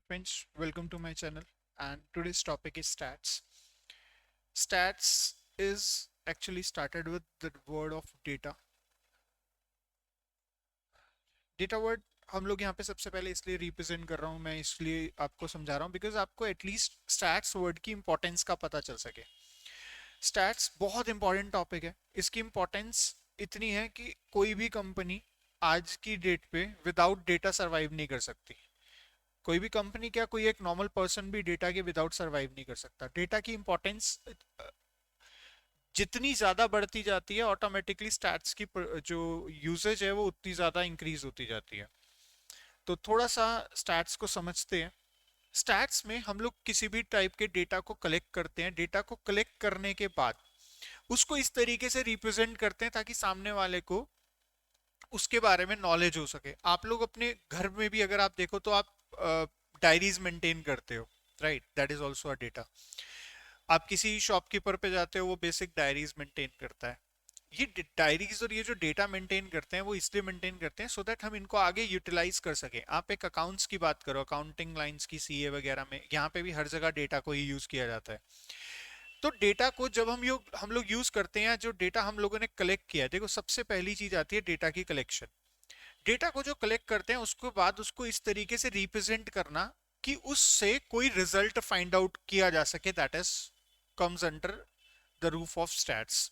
friends, welcome to my channel, and today's topic is stats. Stats is actually started with the word of data. Data word हम लोग यहाँ पे सबसे पहले इसलिए रिप्रेजेंट कर रहा हूँ, मैं इसलिए आपको समझा रहा हूँ बिकॉज आपको एटलीस्ट स्टैट्स वर्ड की इंपॉर्टेंस का पता चल सके। स्टैट्स बहुत इंपॉर्टेंट टॉपिक है। इसकी इंपॉर्टेंस इतनी है कि कोई भी कंपनी आज की डेट पे विदाउट डेटा सरवाइव नहीं कर सकती। कोई भी कंपनी क्या, कोई एक नॉर्मल पर्सन भी डेटा के विदाउट सरवाइव नहीं कर सकता। डेटा की इंपॉर्टेंस जितनी ज्यादा बढ़ती जाती है, ऑटोमेटिकली स्टैट्स की जो यूसेज है वो उतनी ज्यादा इंक्रीज होती जाती है। तो थोड़ा सा स्टैट्स को समझते हैं। स्टैट्स में हम लोग किसी भी टाइप के डेटा को कलेक्ट करते हैं। डेटा को कलेक्ट करने के बाद उसको इस तरीके से रिप्रेजेंट करते हैं ताकि सामने वाले को उसके बारे में नॉलेज हो सके। आप लोग अपने घर में भी अगर आप देखो तो आप डायरीज मेंटेन करते हो, right? That is also a data. आप किसी शॉपकीपर पे जाते हो, वो बेसिक डायरीज मेंटेन करता है। ये डायरीज और ये जो डेटा मेंटेन करते हैं वो इसलिए मेंटेन करते हैं सो दैट हम इनको आगे यूटिलाइज कर सकें। आप एक अकाउंट्स की बात करो, अकाउंटिंग लाइंस की, सीए वगैरह में, यहाँ पे भी हर जगह डेटा को ही यूज किया जाता है। तो डेटा को जब हम लोग यूज करते हैं, जो डेटा हम लोगों ने कलेक्ट किया है, देखो सबसे पहली चीज आती है डेटा की कलेक्शन। डेटा को जो कलेक्ट करते हैं उसके बाद उसको इस तरीके से रिप्रेजेंट करना कि उससे कोई रिजल्ट फाइंड आउट किया जा सके, that is comes under the roof of stats.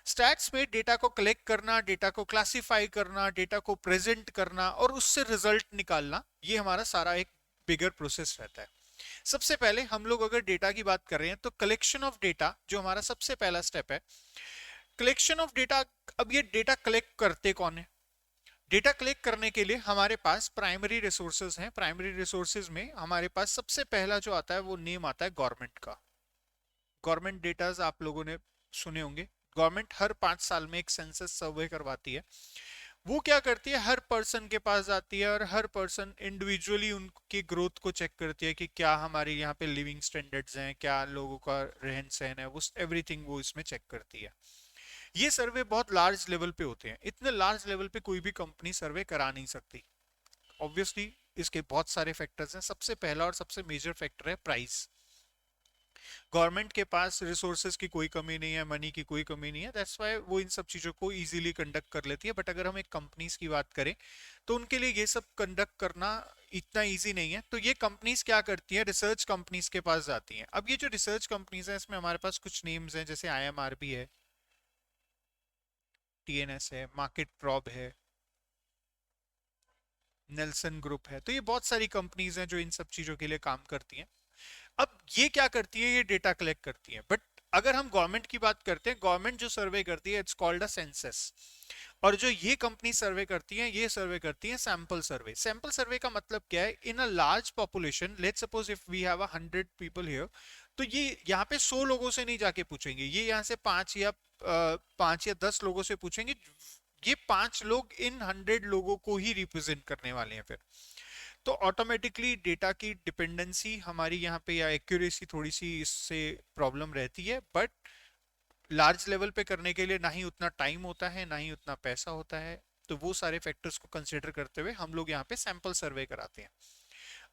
Stats में डेटा को कलेक्ट करना, डेटा को क्लासिफाई करना, डेटा को प्रेजेंट करना और उससे रिजल्ट निकालना, ये हमारा सारा एक बिगर प्रोसेस रहता है। सबसे पहले हम लोग अगर डेटा की बात कर रहे हैं तो कलेक्शन ऑफ डेटा जो हमारा सबसे पहला स्टेप है, कलेक्शन ऑफ डेटा। अब ये डेटा कलेक्ट करते कौन है? डेटा कलेक्ट करने के लिए हमारे पास प्राइमरी रिसोर्सेज हैं। प्राइमरी रिसोर्सेज में हमारे पास सबसे पहला जो आता है वो नेम आता है गवर्नमेंट का। गवर्नमेंट डेटाज आप लोगों ने सुने होंगे। गवर्नमेंट हर 5 साल में एक सेंसस सर्वे करवाती है। वो क्या करती है, हर पर्सन के पास जाती है और हर पर्सन इंडिविजुअली उनकी ग्रोथ को चेक करती है कि क्या हमारे यहाँ पे लिविंग स्टैंडर्ड्स हैं, क्या लोगों का रहन सहन है, वो एवरीथिंग वो इसमें चेक करती है। ये सर्वे बहुत लार्ज लेवल पे होते हैं। इतने लार्ज लेवल पे कोई भी कंपनी सर्वे करा नहीं सकती। ऑब्वियसली इसके बहुत सारे फैक्टर्स हैं। सबसे पहला और सबसे मेजर फैक्टर है प्राइस। गवर्नमेंट के पास रिसोर्सेज की कोई कमी नहीं है, मनी की कोई कमी नहीं है, दैट्स वाई वो इन सब चीज़ों को इजीली कंडक्ट कर लेती है। बट अगर हम एक कंपनीज की बात करें तो उनके लिए ये सब कंडक्ट करना इतना इजी नहीं है। तो ये कंपनीज क्या करती है, रिसर्च कंपनीज के पास जाती हैं। अब ये जो रिसर्च कंपनीज हैं इसमें हमारे पास कुछ नेम्स हैं, जैसे आईएमआरबी है, टीएनएस है, मार्केट प्रॉब है, नेल्सन ग्रुप है। तो ये बहुत सारी कंपनीज हैं जो इन सब चीज़ों के लिए काम करती हैं। अब ये क्या करती है, ये डेटा कलेक्ट करती है। बट अगर हम गवर्नमेंट की बात करते हैं, गवर्नमेंट जो सर्वे करती है इट्स कॉल्ड अ सेंसस। और जो ये कंपनी सर्वे करती है, ये सर्वे करती है सैंपल सर्वे। सैंपल सर्वे का मतलब क्या है, in a large population, let's suppose if we have 100 people here, तो ये यहाँ पे 100 लोगों से नहीं जाके पूछेंगे, ये यहाँ से 5 या 10 लोगों से पूछेंगे। ये 5 लोग इन 100 लोगों को ही रिप्रेजेंट करने वाले हैं फिर। तो ऑटोमेटिकली डेटा की डिपेंडेंसी हमारी यहाँ पे या एक्यूरेसी थोड़ी सी इससे प्रॉब्लम रहती है। बट लार्ज लेवल पे करने के लिए ना ही उतना टाइम होता है, ना ही उतना पैसा होता है। तो वो सारे फैक्टर्स को कंसिडर करते हुए हम लोग यहाँ पे सैंपल सर्वे कराते हैं।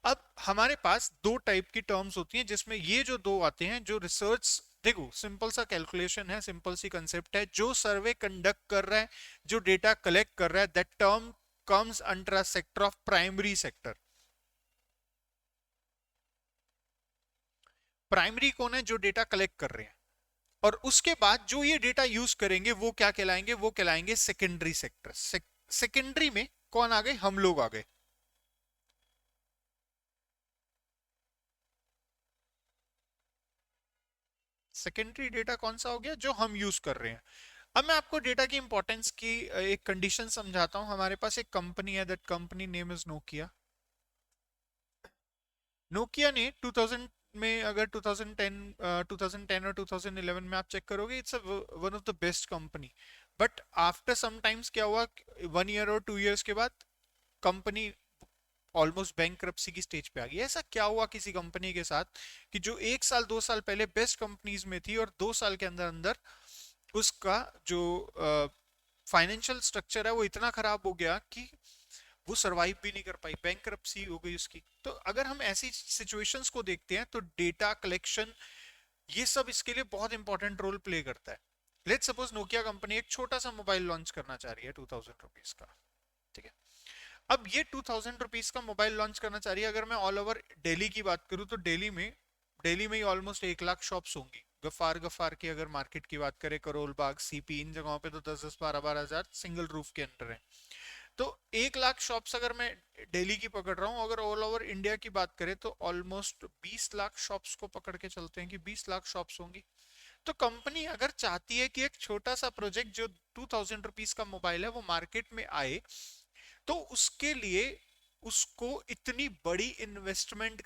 अब हमारे पास दो टाइप की टर्म्स होती हैं जिसमें ये जो दो आते हैं, जो रिसर्च, देखो सिंपल सा कैलकुलेशन है, सिंपल सी कंसेप्ट है। जो सर्वे कंडक्ट कर रहा है, जो डेटा कलेक्ट कर रहा है, that term comes under a sector of primary sector. Primary कौन है? जो डेटा कलेक्ट कर रहे हैं। और उसके बाद जो ये डेटा यूज करेंगे वो क्या कहलाएंगे? वो कहलाएंगे सेकेंडरी सेक्टर। सेकेंडरी में कौन आ गए? हम लोग आ गए। सेकेंडरी डेटा कौन सा हो गया? जो हम यूज कर रहे हैं। अब मैं आपको डेटा की इंपॉर्टेंस की एक कंडीशन समझाता हूं। हमारे पास एक कंपनी है, that company name is Nokia. Nokia ने 2000 में, अगर 2010 2010 और 2011 में आप चेक करोगे, it's one of the best company. But after some times क्या हुआ, 1 ईयर और 2 ईयर्स के बाद कंपनी ऑलमोस्ट बैंकरप्सी की स्टेज पे आ गई। ऐसा क्या हुआ किसी कंपनी के साथ कि जो 1 साल 2 साल पहले बेस्ट कंपनीज में थी और 2 साल के अंदर अंदर उसका जो फाइनेंशियल स्ट्रक्चर है वो इतना खराब हो गया कि वो सरवाइव भी नहीं कर पाई, बैंकरप्सी हो गई उसकी। तो अगर हम ऐसी सिचुएशंस को देखते हैं तो डेटा कलेक्शन ये सब इसके लिए बहुत इंपॉर्टेंट रोल प्ले करता है। लेट्स सपोज नोकिया कंपनी एक छोटा सा मोबाइल लॉन्च करना चाह रही है 2000 रुपीज का, ठीक है। अब ये 2000 रुपीज का मोबाइल लॉन्च करना चाह रही है। अगर मैं ऑल ओवर दिल्ली की बात करूं तो दिल्ली में ही ऑलमोस्ट 1 लाख शॉप्स होंगी। गफ्फार गफ्फार की अगर मार्केट की बात करें, करोल बाग, सीपी, इन जगहों पे तो 10-10, 12-12 हजार सिंगल रूफ के अंडर है। तो 1 लाख शॉप्स अगर मैं दिल्ली की पकड़ रहा हूँ, अगर ऑल ओवर इंडिया की बात करें तो ऑलमोस्ट 20 लाख शॉप्स को पकड़ के चलते हैं कि 20 लाख शॉप्स होंगी। तो कंपनी अगर चाहती है कि एक छोटा सा प्रोजेक्ट जो 2000 रुपीज का मोबाइल है वो मार्केट में आए, तो उसके लिए उसको इतनी बड़ी इन्वेस्टमेंट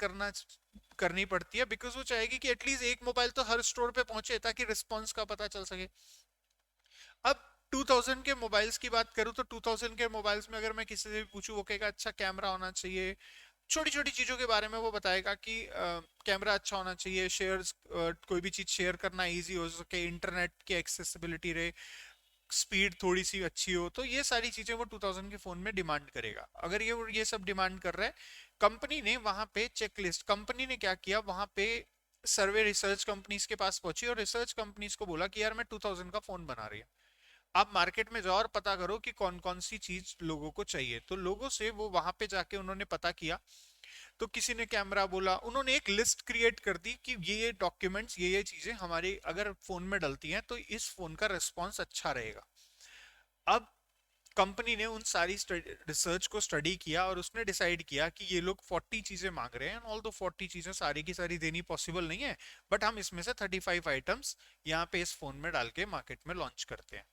करनी पड़ती है, बिकॉज वो चाहेगी कि एटलीस्ट एक मोबाइल तो हर स्टोर पे पहुंचे ताकि रिस्पॉन्स का पता चल सके। अब 2000 के मोबाइल्स की बात करूं तो 2000 के मोबाइल्स में अगर मैं किसी से भी पूछूं, वो कहेगा अच्छा कैमरा होना चाहिए, छोटी छोटी चीजों के बारे में वो बताएगा कि कैमरा अच्छा होना चाहिए, शेयर्स, कोई भी चीज शेयर करना इजी हो सके, इंटरनेट की एक्सेसिबिलिटी रहे, स्पीड थोड़ी सी अच्छी हो। तो ये सारी चीजें वो 2000 के फोन में डिमांड करेगा। अगर ये सब डिमांड कर रहा है, कंपनी ने वहां पे चेकलिस्ट, कंपनी ने क्या किया वहां पे, सर्वे रिसर्च कंपनीज के पास पहुंची और रिसर्च कंपनीज को बोला कि यार मैं 2000 का फोन बना रही हूँ, आप मार्केट में जाओ और पता करो कि कौन कौन सी चीज लोगों को चाहिए। तो लोगों से वो वहां पे जाके उन्होंने पता किया। तो किसी ने कैमरा बोला, उन्होंने एक लिस्ट क्रिएट कर दी कि ये डॉक्यूमेंट्स, ये चीजें हमारे अगर फोन में डलती हैं तो इस फोन का रिस्पॉन्स अच्छा रहेगा। अब कंपनी ने उन सारी रिसर्च को स्टडी किया और उसने डिसाइड किया कि ये लोग 40 चीजें मांग रहे हैं, ऑल दो 40 चीजें सारी की सारी देनी पॉसिबल नहीं है, बट हम इसमें से 35 आइटम्स यहाँ पे इस फोन में डाल के मार्केट में लॉन्च करते हैं।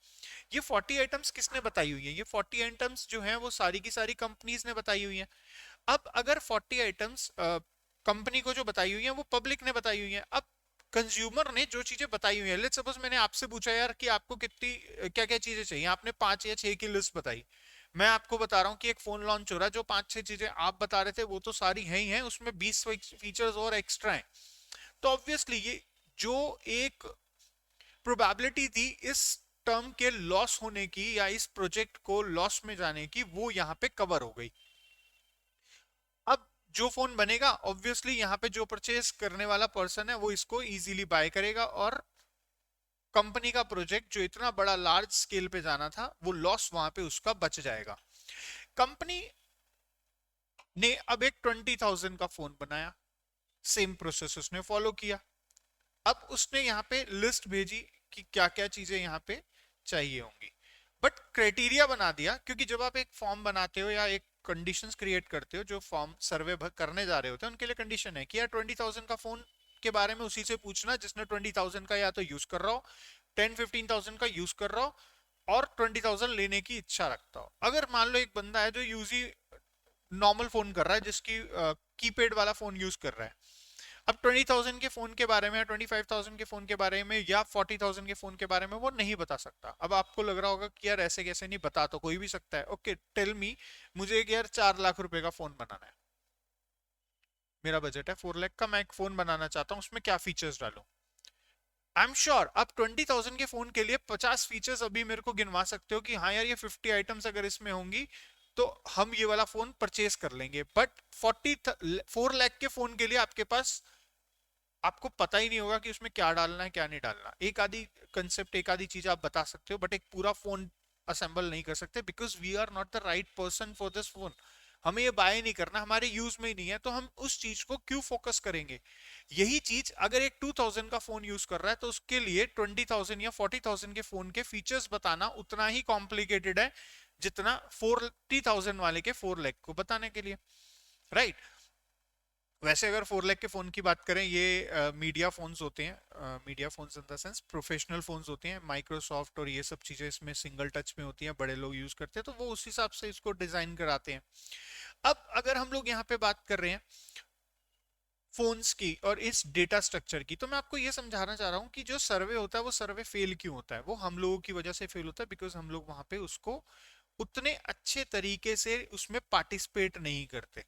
ये 40 आइटम्स किसने बताई हुई है? ये 40 आइटम्स जो हैं वो सारी की सारी कंपनीज ने बताई हुई हैं। अब अगर 40 आइटम्स कंपनी को जो बताई हुई है वो पब्लिक ने बताई हुई है, अब कंज्यूमर ने जो चीजें बताई हुई है, लेट्स सपोज मैंने आपसे पूछा यार कि आपको कितनी क्या क्या चीजें चाहिए, आपने 5 या 6 की लिस्ट बताई। मैं आपको बता रहा हूँ कि एक फोन लॉन्च हो रहा है, जो 5-6 चीजें आप बता रहे थे वो तो सारी है ही हैं, उसमें 20 फीचर्स और एक्स्ट्रा हैं। तो ऑब्वियसली ये जो एक प्रोबेबिलिटी थी इस टर्म के लॉस होने की या इस प्रोजेक्ट को लॉस में जाने की, वो यहाँ पे कवर हो गई। अब जो फोन बनेगा ऑब्वियसली यहाँ पे जो परचेज करने वाला पर्सन है वो इसको इजीली बाय करेगा और कंपनी का प्रोजेक्ट जो इतना बड़ा लार्ज स्केल पे जाना था वो लॉस वहां पे उसका बच जाएगा। कंपनी ने अब एक 20,000 का फोन बनाया, सेम प्रोसेस उसने फॉलो किया। अब उसने यहाँ पे लिस्ट भेजी कि क्या क्या चीजें यहाँ पे चाहिए होंगी, बट क्राइटेरिया बना दिया, क्योंकि जब आप एक फॉर्म बनाते हो या एक कंडीशंस क्रिएट करते हो, जो फॉर्म सर्वे करने जा रहे होते हैं उनके लिए कंडीशन है कि यार 20,000 का फोन के बारे में उसी से पूछना जिसने 20,000 का या तो यूज कर रहा हो, 10-15,000 का यूज कर रहा हो और 20,000 लेने की इच्छा रखता हो। अगर मान लो एक बंदा है जो यूज ही नॉर्मल फोन कर रहा है, जिसकी कीपैड वाला फोन यूज कर रहा है, अब 20,000 के फोन के बारे में या 25,000 के फोन के बारे में या 40,000 के फोन के बारे में वो नहीं बता सकता। अब आपको लग रहा होगा कि यार ऐसे कैसे, नहीं बता तो कोई भी सकता है। ओके टेल मी, मुझे एक यार 4 लाख रुपए का फोन बनाना है, मेरा बजट है 4 लाख का, मैं एक फोन बनाना चाहता हूँ, उसमें क्या फीचर्स डालूं? आई एम श्योर आप 20,000 के फोन के लिए 50 फीचर्स अभी मेरे को गिनवा सकते हो कि हाँ यार ये 50 आइटम्स अगर इसमें होंगी तो हम ये वाला फोन परचेज कर लेंगे। बट 4 लाख के फोन के लिए आपके पास, आपको पता ही नहीं होगा कि उसमें क्या डालना है क्या नहीं डालना। एक आधी कंसेप्ट, एक आधी चीज आप बता सकते हो, बट एक पूरा फोन असेंबल नहीं कर सकते, because we are not the right person for this phone. हमें ये बाय नहीं करना, हमारे यूज में ही नहीं है, तो हम उस चीज को क्यों फोकस करेंगे? यही चीज अगर एक 2000 का फोन यूज कर रहा है तो उसके लिए 20,000 या 40,000 के फोन के फीचर्स बताना उतना ही कॉम्प्लिकेटेड है जितना 40,000 वाले के 4 लाख को बताने के लिए, राइट? वैसे अगर 4 लाख के फोन की बात करें, ये मीडिया फोन्स होते हैं, media phones in the sense professional phones होते हैं, माइक्रोसॉफ्ट और ये सब चीजें इसमें सिंगल टच में होती हैं, बड़े लोग यूज करते हैं, तो वो उस हिसाब से इसको डिजाइन कराते हैं। अब अगर हम लोग यहाँ पे बात कर रहे हैं फोन्स की और इस डेटा स्ट्रक्चर की, तो मैं आपको ये समझाना चाह रहा हूँ कि जो सर्वे होता है वो सर्वे फेल क्यों होता है। वो हम लोगों की वजह से फेल होता है, बिकॉज हम लोग वहां पे उसको उतने अच्छे तरीके से उसमें पार्टिसिपेट नहीं करते।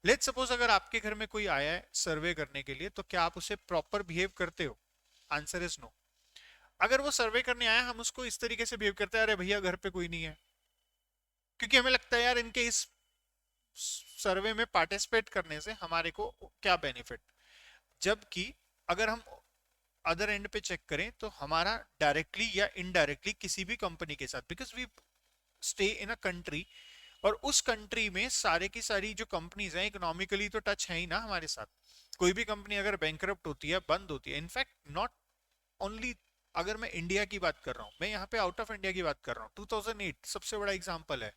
लेट्स सपोज अगर आपके घर में कोई आया है सर्वे करने के लिए, तो क्या आप उसे प्रॉपर बिहेव करते हो? Answer is no. अगर वो सर्वे करने आया, हम उसको इस तरीके से बिहेव करते हैं, अरे भैया घर पे कोई नहीं है, क्योंकि हमें लगता है यार इनके इस सर्वे में पार्टिसिपेट करने से हमारे को क्या बेनिफिट। जबकि अगर हम अदर एंड पे चेक करें तो हमारा डायरेक्टली या इनडायरेक्टली किसी भी कंपनी के साथ, because we stay in a country, और उस कंट्री में सारे की सारी जो कंपनीज हैं इकोनॉमिकली तो टच है ही ना हमारे साथ। कोई भी कंपनी अगर बैंकरप्ट होती है, बंद होती है, इनफैक्ट नॉट ओनली, अगर मैं इंडिया की बात कर रहा हूं, मैं यहाँ पे आउट ऑफ इंडिया की बात कर रहा हूँ, 2008 सबसे बड़ा एग्जांपल है।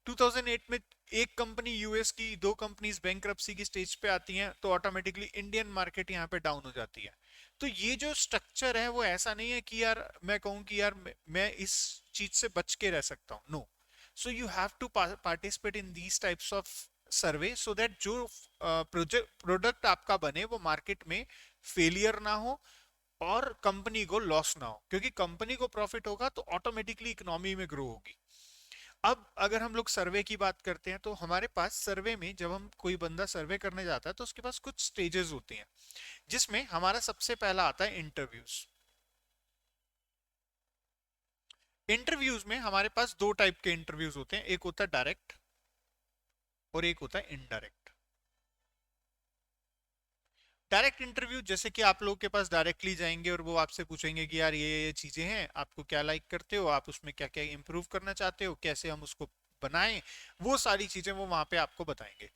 2008 में एक कंपनी यूएस की, दो कंपनीज बैंकरप्सी की स्टेज पे आती हैं तो ऑटोमेटिकली इंडियन मार्केट यहाँ पे डाउन हो जाती है। तो ये जो स्ट्रक्चर है वो ऐसा नहीं है कि यार मैं कहूँ कि यार मैं इस चीज से बच के रह सकता हूँ, no. So you have to participate in these types of survey so that जो प्रोडक्ट आपका बने वो मार्केट में फेलियर ना हो और कंपनी को लॉस ना हो, क्योंकि कंपनी को प्रॉफिट होगा तो ऑटोमेटिकली इकोनॉमी में ग्रो होगी। अब अगर हम लोग सर्वे की बात करते हैं तो हमारे पास सर्वे में, जब हम कोई बंदा सर्वे करने जाता है तो उसके पास कुछ स्टेजेस होती हैं, जिसमें हमारा सबसे पहला आता है इंटरव्यूज। इंटरव्यूज में हमारे पास दो टाइप के इंटरव्यूज होते हैं, एक होता है डायरेक्ट और एक होता है इनडायरेक्ट। डायरेक्ट इंटरव्यू जैसे कि आप लोगों के पास डायरेक्टली जाएंगे और वो आपसे पूछेंगे कि यार ये चीजें हैं, आपको क्या लाइक करते हो, आप उसमें क्या क्या इंप्रूव करना चाहते हो, कैसे हम उसको बनाएं, वो सारी चीजें वो वहां पे आपको बताएंगे।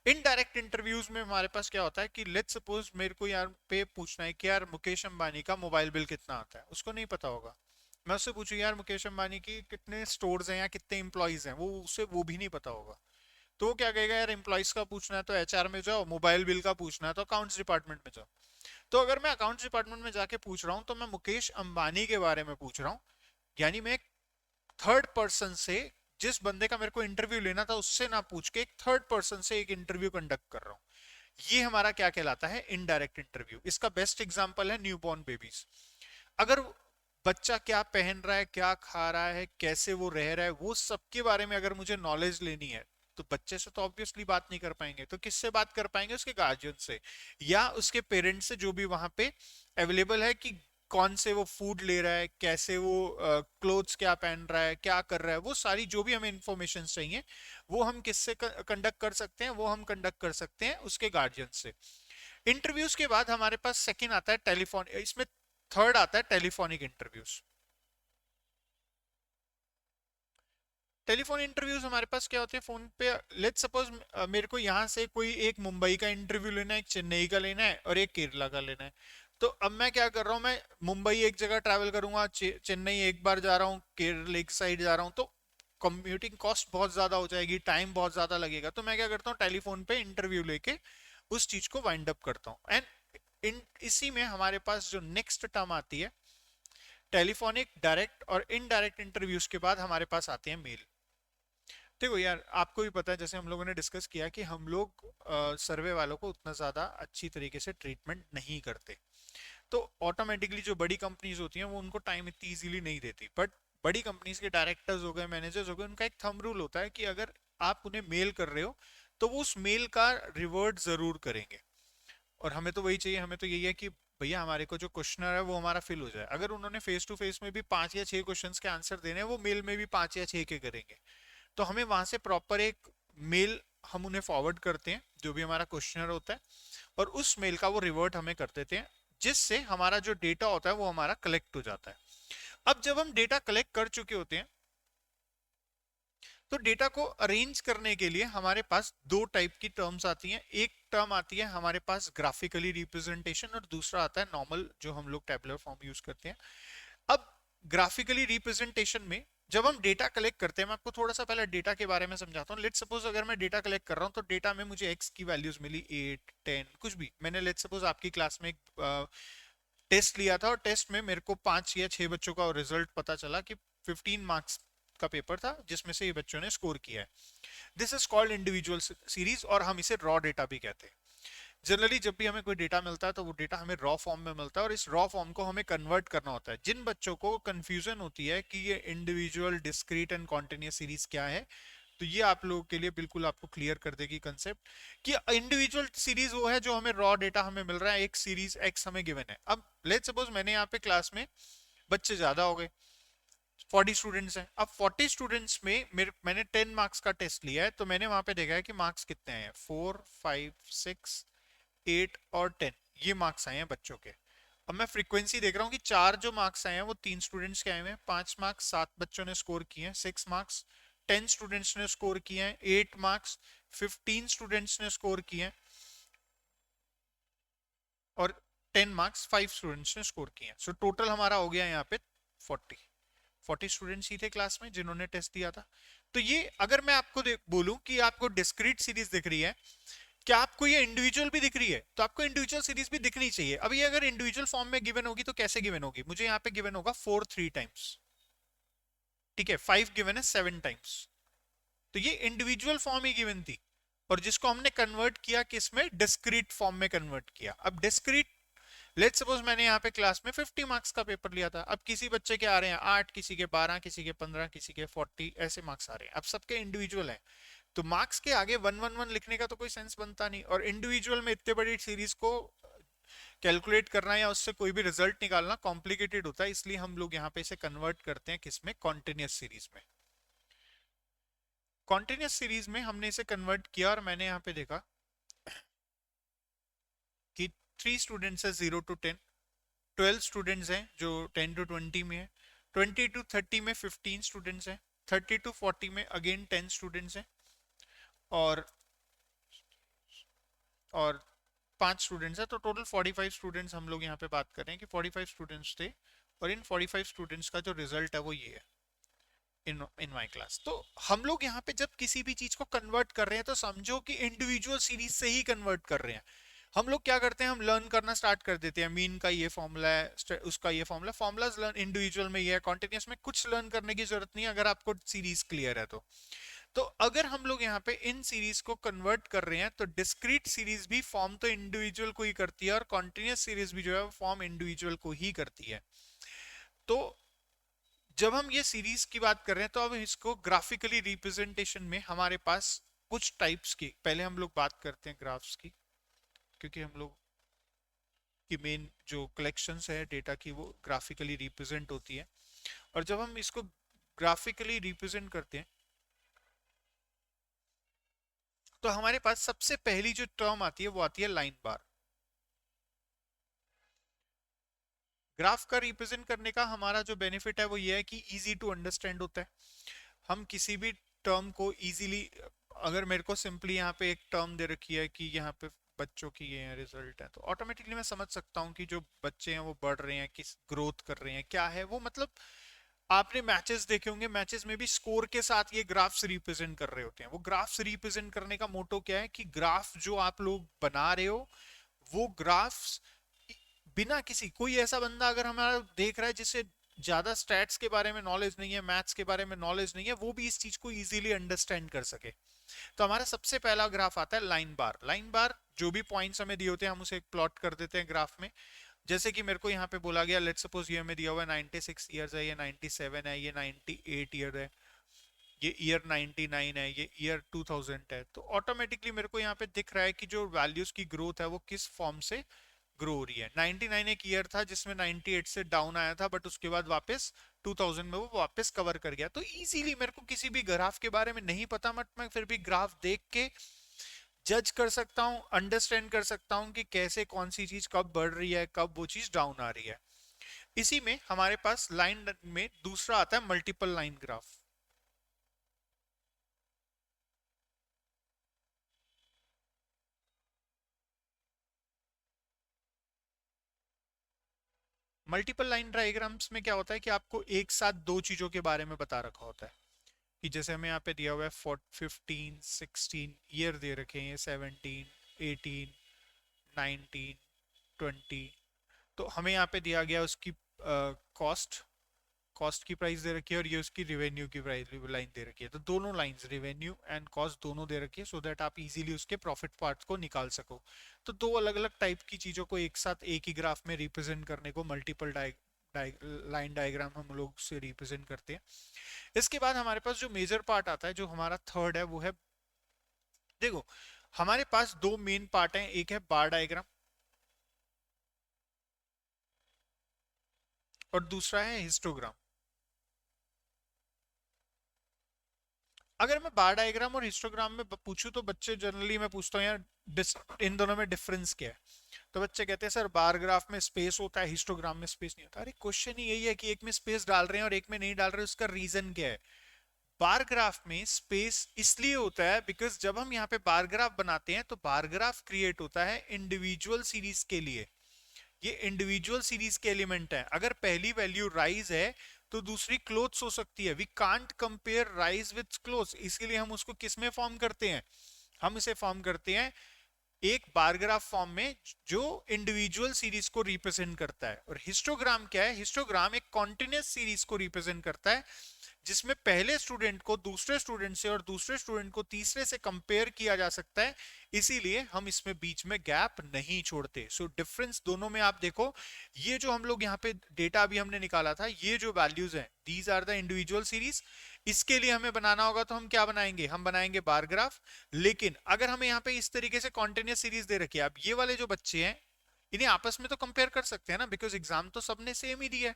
इनडायरेक्ट इंटरव्यूज में हमारे पास क्या होता है कि लेट्स सपोज मेरे को यार पे पूछना है कि यार मुकेश अंबानी का मोबाइल बिल कितना आता है, उसको नहीं पता होगा। मैं उससे पूछूं यार मुकेश अंबानी की कितने स्टोर्स हैं या कितने एम्प्लॉइज हैं, वो उसे वो भी नहीं पता होगा। तो वो क्या कहेगा, यार एम्प्लॉइज का पूछना है तो एचआर में जाओ, मोबाइल बिल का पूछना है तो अकाउंट्स डिपार्टमेंट में जाओ। तो अगर मैं अकाउंट्स डिपार्टमेंट में जाके पूछ रहा हूँ तो मैं मुकेश अंबानी के बारे में पूछ रहा हूँ, यानी मैं एक थर्ड पर्सन से, जिस बंदे का मेरे को इंटरव्यू लेना था उससे ना पूछ के एक थर्ड पर्सन से एक इंटरव्यू कंडक्ट कर रहा हूँ। ये हमारा क्या कहलाता है, इनडायरेक्ट इंटरव्यू। इसका बेस्ट एग्जांपल है न्यूबॉर्न बेबीज। अगर बच्चा क्या पहन रहा है, क्या खा रहा है, कैसे वो रह रहा है, वो सबके बारे में अगर मुझे नॉलेज लेनी है तो बच्चे से तो ऑब्वियसली बात नहीं कर पाएंगे, तो किससे बात कर पाएंगे, उसके गार्जियन से या उसके पेरेंट्स से, जो भी वहां पे अवेलेबल है, कि कौन से वो फूड ले रहा है, कैसे वो क्लोथ्स क्या पहन रहा है, क्या कर रहा है, वो सारी जो भी हमें इंफॉर्मेशन चाहिए वो हम किससे कंडक्ट कर सकते हैं, वो हम कंडक्ट कर सकते हैं उसके गार्जियन से। इंटरव्यूज के बाद हमारे पास सेकंड आता है टेलीफोन, इसमें थर्ड आता है टेलीफोनिक इंटरव्यूज। टेलीफोन इंटरव्यूज हमारे पास क्या होते हैं, फोन पे लेट्स सपोज मेरे को यहाँ से कोई एक मुंबई का इंटरव्यू लेना है, एक चेन्नई का लेना है और एक केरला का लेना है। तो अब मैं क्या कर रहा हूँ, मैं मुंबई एक जगह ट्रैवल करूंगा, चेन्नई एक बार जा रहा हूँ, केरल एक साइड जा रहा हूँ, तो कंप्यूटिंग कॉस्ट बहुत ज्यादा हो जाएगी, टाइम बहुत ज्यादा लगेगा। तो मैं क्या करता हूँ, टेलीफोन पे इंटरव्यू लेके उस चीज को वाइंड अप करता हूँ। एंड इसी में हमारे पास जो नेक्स्ट टर्म आती है, टेलीफोनिक, डायरेक्ट और इनडायरेक्ट इंटरव्यूज के बाद हमारे पास आते हैं मेल। देखो यार, आपको भी पता है, जैसे हम लोगों ने डिस्कस किया कि हम लोग सर्वे वालों को उतना ज्यादा अच्छी तरीके से ट्रीटमेंट नहीं करते, तो ऑटोमेटिकली जो बड़ी कंपनीज होती हैं वो उनको टाइम इतनी इजीली नहीं देती। बट बड़ी कंपनीज के डायरेक्टर्स हो गए, मैनेजर्स हो गए, उनका एक थंब रूल होता है कि अगर आप उन्हें मेल कर रहे हो तो वो उस मेल का रिवर्ट जरूर करेंगे। और हमें तो वही चाहिए, हमें तो यही है कि भैया हमारे को जो क्वेश्चनर है वो हमारा फिल हो जाए। अगर उन्होंने फेस टू फेस में भी 5 या 6 क्वेश्चंस के आंसर देने हैं, वो मेल में भी 5 या 6 के करेंगे। तो हमें वहां से प्रॉपर एक मेल हम उन्हें फॉरवर्ड करते हैं, जो भी हमारा क्वेश्चनर होता है, और उस मेल का वो रिवर्ट हमें कर देते हैं, जिससे हमारा जो डेटा होता है वो हमारा कलेक्ट हो जाता है। अब जब हम डेटा कलेक्ट कर चुके होते हैं तो डेटा को अरेंज करने के लिए हमारे पास दो टाइप की टर्म्स आती हैं। एक टर्म आती है हमारे पास ग्राफिकली रिप्रेजेंटेशन और दूसरा आता है नॉर्मल, जो हम लोग टेबुलर फॉर्म यूज करते हैं। अब ग्राफिकली रिप्रेजेंटेशन में जब हम डेटा कलेक्ट करते हैं, मैं आपको थोड़ा सा पहले डेटा के बारे में समझाता हूँ। लेट्स सपोज अगर मैं डेटा कलेक्ट कर रहा हूँ तो डेटा में मुझे एक्स की वैल्यूज मिली, 8 10 कुछ भी, मैंने लेट्स सपोज आपकी क्लास में एक टेस्ट लिया था और टेस्ट में मेरे को 5 या 6 बच्चों का रिजल्ट पता चला कि 15 मार्क्स का पेपर था जिसमें से ये बच्चों ने स्कोर किया है। This is called individual series, और हम इसे रॉ डेटा भी कहते हैं। जनरली जब भी हमें कोई डेटा मिलता है तो वो डेटा हमें रॉ फॉर्म में मिलता है, और इस रॉ फॉर्म को हमें कन्वर्ट करना होता है। जिन बच्चों को कंफ्यूजन होती है कि ये individual, discrete and continuous series क्या है, तो ये आप लोगों के लिए बिल्कुल आपको क्लियर कर देगी कंसेप्ट कि इंडिविजुअल सीरीज वो है जो हमें रॉ डेटा हमें मिल रहा है, एक सीरीज एक्स हमें गिवन है। अब लेट्स सपोज मैंने यहाँ पे क्लास में बच्चे ज्यादा हो गए, 40 स्टूडेंट्स हैं। अब 40 स्टूडेंट्स में मैंने 10 मार्क्स का टेस्ट लिया है, तो मैंने वहां पे देखा है कि मार्क्स कितने हैं, 4 5 6 8 और 10, ये मार्क्स आए हैं बच्चों के। अब मैं फ्रीक्वेंसी देख रहा हूँ कि चार जो मार्क्स आए हैं वो 3 स्टूडेंट्स के आए हुए हैं, 5 मार्क्स 7 बच्चों ने स्कोर किए हैं, 6 मार्क्स 10 स्टूडेंट्स ने स्कोर किए हैं, 8 मार्क्स 15 स्टूडेंट्स ने स्कोर किए हैं, और 10 मार्क्स 5 स्टूडेंट्स ने स्कोर किए हैं। सो टोटल हमारा हो गया यहाँ पे 40 स्टूडेंट्स ही थे क्लास में जिन्होंने टेस्ट दिया था। तो ये अगर मैं आपको बोलूं कि आपको डिस्क्रीट सीरीज दिख रही है, क्या आपको ये इंडिविजुअल भी दिख रही है, तो आपको इंडिविजुअल सीरीज भी दिखनी चाहिए। अब ये अगर इंडिविजुअल फॉर्म में गिवन होगी तो कैसे गिवन होगी, मुझे यहाँ पे गिवन होगा 4 3 टाइम्स, ठीक है, 5 गिवन है 7 टाइम्स, तो ये इंडिविजुअल फॉर्म ही गिवन थी, और जिसको हमने कन्वर्ट किया किसमें, डिस्क्रीट फॉर्म में कन्वर्ट किया। अब डिस्क्रीट, लेट्स सपोज मैंने यहाँ पे क्लास में 50 मार्क्स का पेपर लिया था, अब किसी बच्चे के आ रहे हैं 8, किसी के 12, किसी के 15, किसी के 40, ऐसे मार्क्स आ रहे हैं, अब सबके इंडिविजुअल हैं, तो मार्क्स के आगे 111 लिखने का तो कोई सेंस बनता नहीं, और इंडिविजुअल में इतने बड़ी सीरीज को कैलकुलेट करना या उससे कोई भी रिजल्ट निकालना कॉम्प्लिकेटेड होता है, इसलिए हम लोग यहाँ पे इसे कन्वर्ट करते हैं किसमें, कॉन्टिन्यूस सीरीज में। कॉन्टिन्यूस सीरीज में हमने इसे कन्वर्ट किया, और मैंने यहाँ पे देखा कि 3 स्टूडेंट्स है 0 to 10, 12 स्टूडेंट्स हैं जो 10 to 20 में है, 20 to 30 में 15 स्टूडेंट्स हैं, 30 to 40 में अगेन 10 स्टूडेंट्स हैं, और और 5 स्टूडेंट्स हैं, तो टोटल 45 स्टूडेंट्स हम लोग यहाँ पे बात कर रहे हैं कि 45 स्टूडेंट्स थे, और इन 45 स्टूडेंट्स का जो रिजल्ट है वो ये है इन माय क्लास। तो हम लोग यहाँ पे जब किसी भी चीज को कन्वर्ट कर रहे हैं तो समझो कि इंडिविजुअल सीरीज से ही कन्वर्ट कर रहे हैं। हम लोग क्या करते हैं, हम लर्न करना स्टार्ट कर देते हैं, मीन का ये फॉर्मूला है, उसका ये फॉर्मूला, फॉर्मूलाज लर्न इंडिविजुअल में ये है, कॉन्टिन्यूस में कुछ लर्न करने की जरूरत नहीं है अगर आपको सीरीज क्लियर है तो अगर हम लोग यहाँ पे इन सीरीज को कन्वर्ट कर रहे हैं तो डिस्क्रीट सीरीज भी फॉर्म तो इंडिविजुअल को ही करती है, और कॉन्टिन्यूस सीरीज भी जो है वो फॉर्म इंडिविजुअल को ही करती है। तो जब हम ये सीरीज की बात कर रहे हैं तो अब इसको ग्राफिकली रिप्रेजेंटेशन में हमारे पास कुछ टाइप्स की, पहले हम लोग बात करते हैं ग्राफ्स की, क्योंकि हम लोग की मेन जो कलेक्शंस है डेटा की वो ग्राफिकली रिप्रेजेंट होती है। और जब हम इसको ग्राफिकली रिप्रेजेंट करते हैं तो हमारे पास सबसे पहली जो टर्म आती है वो आती है लाइन बार। ग्राफ का रिप्रेजेंट करने का हमारा जो बेनिफिट है वो ये है कि इजी टू अंडरस्टैंड होता है, हम किसी भी टर्म को इजीली, अगर मेरे को सिंपली यहाँ पे एक टर्म दे रखी है कि यहाँ पे बच्चों की ये रिजल्ट है, तो ऑटोमेटिकली मैं समझ सकता हूँ कि जो बच्चे हैं वो बढ़ रहे हैं, किस ग्रोथ कर रहे हैं, क्या है वो, मतलब आपने मैचेस देखे होंगे, मैचेस में भी स्कोर के साथ ये ग्राफ्स रिप्रेजेंट कर रहे होते हैं। वो ग्राफ्स रिप्रेजेंट करने का मोटो क्या है कि ग्राफ जो आप लोग बना रहे हो वो ग्राफ्स बिना किसी, कोई ऐसा बंदा अगर हमारा देख रहा है जिससे ज्यादा स्टैट्स के बारे में नॉलेज नहीं है, मैथ्स के बारे में नॉलेज नहीं है, वो भी इस चीज को इजीली अंडरस्टैंड कर सके। तो हमारा सबसे पहला ग्राफ आता है लाइन बार। लाइन बार जो भी पॉइंट्स हमें दिए होते हैं हम उसे प्लॉट कर देते हैं ग्राफ में। जैसे कि मेरे को यहाँ पे बोला गया, लेट्स सपोज ये हमें दिया हुआ है 96 ईयर्स है, ये 97 है, ये 98 ईयर है, ये ईयर 99 है, ये ईयर 2000 है, तो ऑटोमेटिकली मेरे को यहाँ पे दिख रहा है कि जो वैल्यूज की ग्रोथ है वो किस फॉर्म से ग्रो हो रही है। 99 एक ईयर था जिसमें 98 से डाउन आया था, बट उसके बाद वापस 2000 में वो वापस कवर कर गया। तो इजीली मेरे को किसी भी ग्राफ के बारे में नहीं पता, बट मैं फिर भी ग्राफ देख के जज कर सकता हूँ, अंडरस्टैंड कर सकता हूँ कि कैसे कौन सी चीज कब बढ़ रही है, कब वो चीज डाउन आ रही है। इसी में हमारे पास लाइन में दूसरा आता है multiple line graph. Multiple line diagrams में क्या होता है कि आपको एक साथ दो चीजों के बारे में बता रखा होता है, कि जैसे हमें यहाँ पे दिया हुआ है 15 16 ईयर दे रखे हैं, 17 18 19 20, तो हमें यहाँ पे दिया गया उसकी कॉस्ट, कॉस्ट की प्राइस दे रखी है, और ये उसकी रेवेन्यू की प्राइस लाइन दे रखी है। तो दोनों लाइंस रेवेन्यू एंड कॉस्ट दोनों दे रखी है, सो दैट आप इजीली उसके प्रॉफिट पार्ट को निकाल सको। तो दो अलग अलग टाइप की चीजों को एक साथ एक ही ग्राफ में रिप्रेजेंट करने को मल्टीपल लाइन डायग्राम हम लोग से रिप्रेजेंट करते हैं। इसके बाद हमारे पास जो मेजर पार्ट आता है, जो हमारा थर्ड है, वो है, देखो हमारे पास दो मेन पार्ट हैं, एक है बार डायग्राम और दूसरा है हिस्टोग्राम। अगर मैं बार डायग्राम और हिस्टोग्राम में पूछूं तो बच्चे जनरली, मैं पूछता हूँ यार इन दोनों में डिफरेंस क्या है, तो बच्चे कहते हैं सर बार ग्राफ में स्पेस होता है, हिस्टोग्राम में स्पेस नहीं होता। अरे क्वेश्चन ही यही है कि एक में स्पेस डाल रहे हैं और एक में नहीं डाल रहे, उसका रीजन क्या है। बार ग्राफ में स्पेस इसलिए होता है बिकॉज जब हम यहाँ पे बार ग्राफ बनाते हैं तो बार ग्राफ क्रिएट होता है इंडिविजुअल सीरीज के लिए। ये इंडिविजुअल सीरीज के एलिमेंट है। अगर पहली वैल्यू राइज है तो दूसरी क्लोथ्स हो सकती है। We can't compare rice with clothes, इसीलिए हम उसको किस में फॉर्म करते हैं, हम इसे फॉर्म करते हैं एक बारग्राफ फॉर्म में जो इंडिविजुअल सीरीज को रिप्रेजेंट करता है। और हिस्टोग्राम क्या है, हिस्टोग्राम एक कॉन्टिन्यूस सीरीज को रिप्रेजेंट करता है जिसमें पहले स्टूडेंट को दूसरे स्टूडेंट से और दूसरे स्टूडेंट को तीसरे से कंपेयर किया जा सकता है, इसीलिए हम इसमें बीच में गैप नहीं छोड़ते। सो डिफरेंस दोनों में आप देखो, ये जो हम लोग यहाँ पे डेटा अभी हमने निकाला था, ये जो वैल्यूज हैं these are the individual series. इसके लिए हमें बनाना होगा तो हम क्या बनाएंगे, हम बनाएंगे बार ग्राफ। लेकिन अगर हमें यहाँ पे इस तरीके से कॉन्टिन्यूस सीरीज दे रखी है, अब ये वाले जो बच्चे हैं इन्हें आपस में तो कंपेयर कर सकते हैं ना, बिकॉज एग्जाम तो सबने सेम ही दिया है।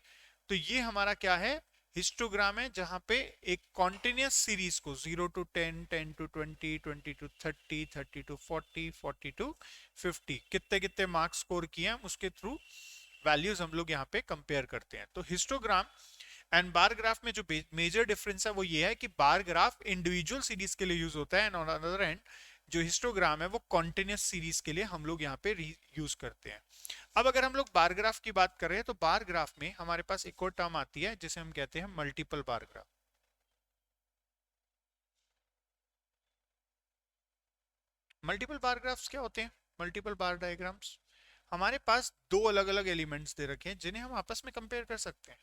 तो ये हमारा क्या है, हिस्टोग्राम है, जहां पे एक कॉन्टिन्यूस सीरीज को 0 to 10, 10 to 20, 20 to 30, 30 to 40, 40 to 50 कितने कितने मार्क्स स्कोर किए हैं उसके थ्रू वैल्यूज हम लोग यहाँ पे कंपेयर करते हैं। तो हिस्टोग्राम एंड बार ग्राफ में जो मेजर डिफरेंस है वो ये है कि बार ग्राफ इंडिविजुअल सीरीज के लिए यूज होता है एंड ऑन अदर एंड जो हिस्टोग्राम है वो कॉन्टिन्यूस सीरीज के लिए हम लोग यहाँ पे यूज करते हैं। अब अगर हम लोग बार ग्राफ की बात कर रहे हैं तो बार ग्राफ में हमारे पास एक और टर्म आती है जिसे हम कहते हैं मल्टीपल बार ग्राफ। मल्टीपल बार ग्राफ्स क्या होते हैं, मल्टीपल बार डायग्राम्स, हमारे पास दो अलग अलग एलिमेंट्स दे रखे हैं जिन्हें हम आपस में कंपेयर कर सकते हैं।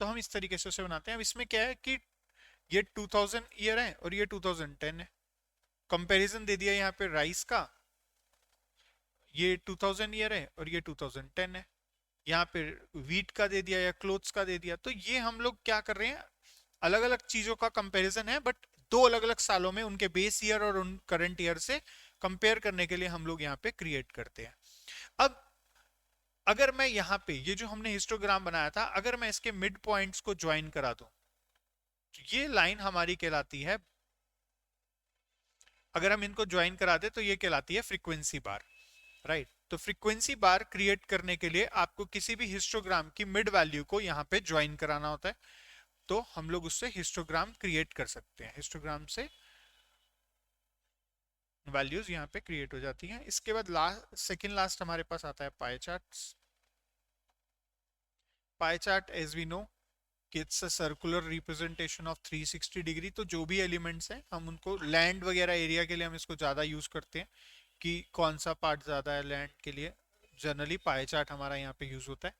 तो हम इस तरीके से उसे बनाते हैं। अब इसमें क्या है कि ये 2000 ईयर है और ये 2010 है, कंपैरिजन दे दिया यहाँ पे राइस का, ये 2000 ईयर है और ये 2010 है। यहाँ पे वीट का दे दिया या क्लोथ्स का दे दिया। तो ये हम लोग क्या कर रहे हैं, अलग अलग चीजों का कंपैरिजन है, बट दो अलग अलग सालों में उनके बेस ईयर और उन करंट ईयर से कंपेयर करने के लिए हम लोग यहाँ पे क्रिएट करते हैं। अब अगर मैं यहाँ पे ये जो हमने हिस्टोग्राम बनाया था, अगर मैं इसके मिड पॉइंट्स को ज्वाइन करा दूं तो ये लाइन हमारी कहलाती है, अगर हम इनको ज्वाइन करा दे तो ये कहलाती है फ्रीक्वेंसी बार, राइट। तो फ्रीक्वेंसी बार क्रिएट करने के लिए आपको किसी भी हिस्टोग्राम की मिड वैल्यू को यहाँ पे ज्वाइन कराना होता है, तो हम लोग उससे हिस्टोग्राम क्रिएट कर सकते हैं। हिस्टोग्राम से वैल्यूज यहाँ पे क्रिएट हो जाती हैं। इसके बाद लास्ट, सेकेंड लास्ट हमारे पास आता है pie chart. Pie chart as we know कि it's a circular representation of 360 degree. तो जो भी एलिमेंट्स हैं हम उनको लैंड वगैरह एरिया के लिए हम इसको ज़्यादा यूज़ करते हैं कि कौन सा पार्ट ज़्यादा है लैंड के लिए, जनरली पाई चार्ट हमारा यहाँ पे यूज़ होता है।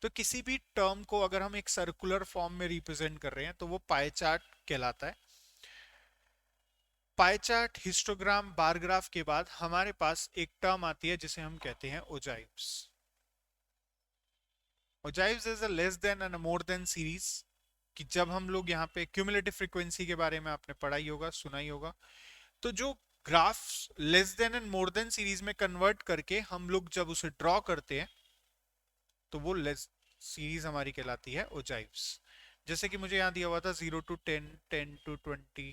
तो किसी भी टर्म को अगर हम एक सर्कुलर फॉर्म में रिप्रेजेंट कर रहे हैं तो वो पाई चार्ट कहलाता है। Pie chart, histogram, bar graph के बाद हमारे पास एक टर्म आती है जिसे हम कहते हैं ogives. Ogives is a less than and more than series, कि जब हम लोग यहाँ पे क्यूमुलेटिव फ्रीक्वेंसी के बारे में आपने पढ़ा ही होगा, सुना ही होगा। तो जो graphs less than and more than series में कन्वर्ट करके हम लोग जब उसे ड्रॉ करते हैं तो वो लेस सीरीज हमारी कहलाती है ओजाइव्स। जैसे कि मुझे यहाँ दिया हुआ था 0 to 10, 10 to 20,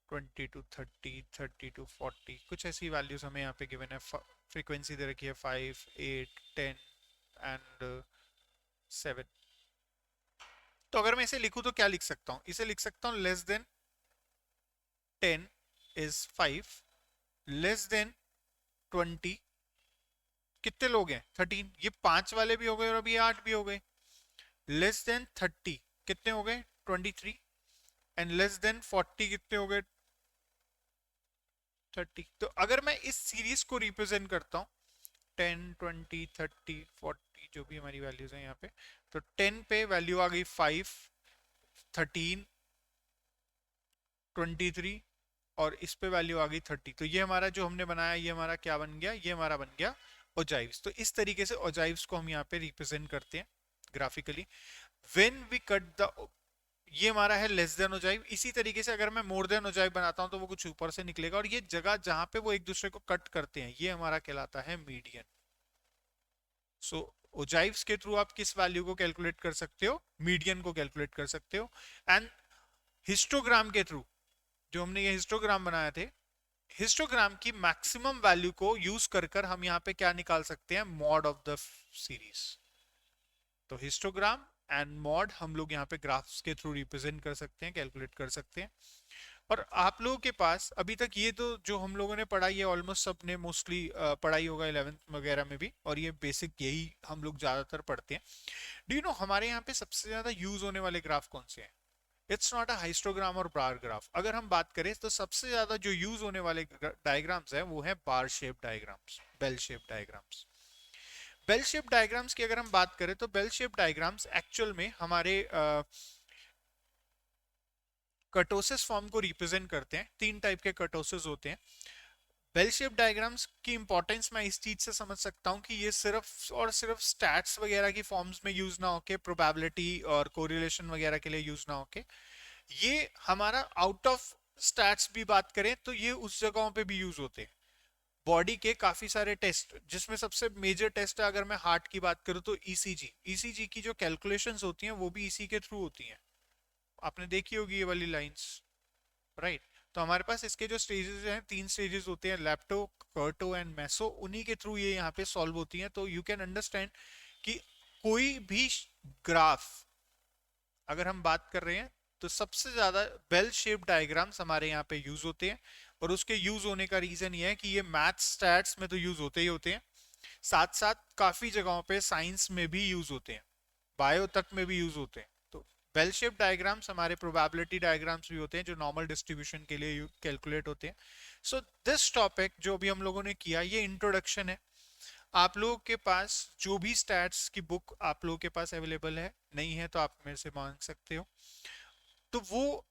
20 to 30, 30 to 40, कुछ ऐसी वैल्यूज हमें यहाँ पे गिवन है। फ्रीक्वेंसी दे रखी है 5, 8, 10 एंड 7। तो अगर मैं इसे लिखूं तो क्या लिख सकता हूं, इसे लिख सकता हूं less than 10 is 5, less than 20 कितने लोग हैं 13, ये 5 वाले भी हो गए और अभी 8 भी हो गए। लेस देन 30 कितने हो गए 23, एंड लेस देन 40 कितने हो गए 30। तो अगर मैं इस सीरीज को रिप्रेजेंट करता हूं 10, 20, 30, 40 जो भी हमारी वैल्यूज हैं यहाँ पे, तो 10 पे वैल्यू आ गई 5, 13, 23 और इस पे वैल्यू आ गई 30। तो ये हमारा जो हमने बनाया ये हमारा क्या बन गया, ये हमारा बन गया ओजाइव्स। तो इस तरीके से ओजाइव्स को हम यहाँ पे रिप्रेजेंट करते हैं graphically. When we cut the, ये हमारा है लेस देन ओजाइव। इसी तरीके से अगर मैं मोर देन ओजाइव बनाता हूं तो वो कुछ ऊपर से निकलेगा, और ये जगह जहां पे वो एक दूसरे को कट करते हैं ये हमारा कहलाता है मीडियन। सो ओजाइव्स के थ्रू आप किस वैल्यू को कैलकुलेट कर सकते हो, मीडियन को कैलकुलेट कर सकते हो। एंड हिस्टोग्राम के थ्रू, जो हमने ये हिस्टोग्राम बनाए थे, हिस्टोग्राम की मैक्सिमम वैल्यू को यूज कर कर हम यहाँ पे क्या निकाल सकते हैं, मॉड ऑफ द सीरीज। तो हिस्टोग्राम एंड मॉड हम लोग यहाँ पे ग्राफ्स के थ्रू रिप्रेजेंट कर सकते हैं, कैलकुलेट कर सकते हैं। और आप लोगों के पास अभी तक ये तो जो हम लोगों ने पढ़ा, ये ऑलमोस्ट सबने मोस्टली पढ़ाई होगा 11th वगैरह में भी, और ये बेसिक यही हम लोग ज्यादातर पढ़ते हैं। डू यू नो हमारे यहाँ पे सबसे ज्यादा यूज होने वाले ग्राफ कौन से हैं? इट्स नॉट अ हिस्टोग्राम और बार ग्राफ। अगर हम बात करें तो सबसे ज्यादा जो यूज होने वाले डायग्राम्स है वो है bar shape diagrams, bell shape diagrams. Bell shape diagrams की अगर हम बात करें तो बेल शेप डायग्राम्स एक्चुअल में हमारे कर्टोसिस फॉर्म को रिप्रेजेंट करते हैं। तीन टाइप के कर्टोसिस होते हैं। बेल शेप डायग्राम्स की इंपॉर्टेंस मैं इस चीज से समझ सकता हूँ कि ये सिर्फ और सिर्फ स्टैट्स वगैरह की फॉर्म्स में यूज ना होके, प्रोबेबिलिटी और कोरिलेशन वगैरह के लिए यूज ना होके, ये हमारा आउट ऑफ स्टैट्स भी बात करें तो ये उस जगहों पे भी यूज होते हैं। बॉडी के काफी सारे टेस्ट, जिसमें सबसे मेजर टेस्ट है, अगर मैं हार्ट की बात करूँ तो ईसीजी। ईसीजी की जो कैलकुलेशंस होती हैं वो भी इसी के थ्रू होती हैं। आपने देखी होगी ये वाली लाइंस, राइट? तो हमारे पास इसके जो स्टेजेस हैं, तीन स्टेजेस होते हैं, लैप्टो, कर्टो एंड मेसो, उन्हीं के थ्रू ये यहाँ पे सॉल्व होती हैं। तो यू कैन अंडरस्टैंड कि कोई भी ग्राफ अगर हम बात कर रहे हैं तो सबसे ज्यादा बेल शेप डायग्राम्स हमारे यहाँ पे यूज होते हैं। और उसके यूज होने का रीजन ये है कि ये मैथ स्टैट्स में तो यूज होते ही होते हैं, साथ साथ काफी जगहों पे साइंस में भी यूज होते हैं, बायो तक में भी यूज होते हैं। तो बेल शेप डायग्राम्स हमारे प्रोबेबिलिटी डायग्राम्स भी होते हैं जो नॉर्मल डिस्ट्रीब्यूशन के लिए कैलकुलेट होते हैं। सो दिस टॉपिक जो भी हम लोगों ने किया, ये इंट्रोडक्शन है। आप लोगों के पास जो भी स्टैट्स की बुक आप लोगों के पास अवेलेबल है, नहीं है तो आप मेरे से मांग सकते हो। तो वो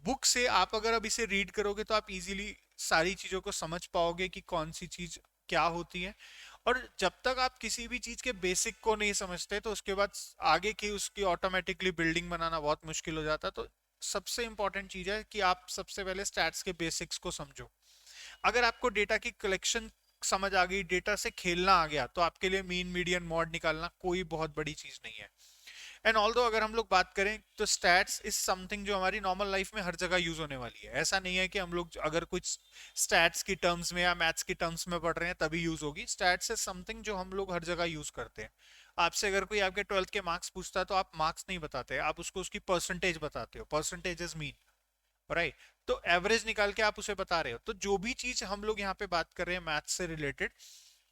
बुक से आप अगर अब इसे रीड करोगे तो आप इजीली सारी चीजों को समझ पाओगे कि कौन सी चीज क्या होती है। और जब तक आप किसी भी चीज के बेसिक को नहीं समझते तो उसके बाद आगे की उसकी ऑटोमेटिकली बिल्डिंग बनाना बहुत मुश्किल हो जाता है। तो सबसे इंपॉर्टेंट चीज है कि आप सबसे पहले स्टैट्स के बेसिक्स को समझो। अगर आपको डेटा की कलेक्शन समझ आ गई, डेटा से खेलना आ गया, तो आपके लिए मीन मीडियन मॉड निकालना कोई बहुत बड़ी चीज नहीं है। एंड ऑल्दो अगर हम लोग बात करें तो स्टैट्स इज समथिंग जो हमारी नॉर्मल लाइफ में हर जगह यूज होने वाली है। ऐसा नहीं है कि हम लोग अगर कुछ स्टैट्स की टर्म्स में या मैथ्स की टर्म्स में पढ़ रहे हैं तभी यूज होगी। स्टैट्स इज समथिंग जो हम लोग हर जगह यूज करते हैं। आपसे अगर कोई आपके 12th के मार्क्स पूछता है तो आप मार्क्स नहीं बताते, आप उसको उसकी परसेंटेज बताते हो। Percentage is mean, right? तो एवरेज निकाल के आप उसे बता रहे हो। तो जो भी चीज हम लोग यहाँ पे बात कर रहे हैं मैथ्स से रिलेटेड,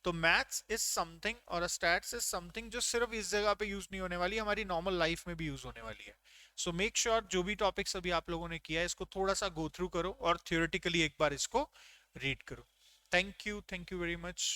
तो मैथ्स इज समथिंग और स्टैट्स इज समथिंग जो सिर्फ इस जगह पे यूज नहीं होने वाली, हमारी नॉर्मल लाइफ में भी यूज होने वाली है। सो मेक श्योर जो भी टॉपिक्स अभी आप लोगों ने किया है इसको थोड़ा सा गो थ्रू करो और थियोरेटिकली एक बार इसको रीड करो। Thank you very much.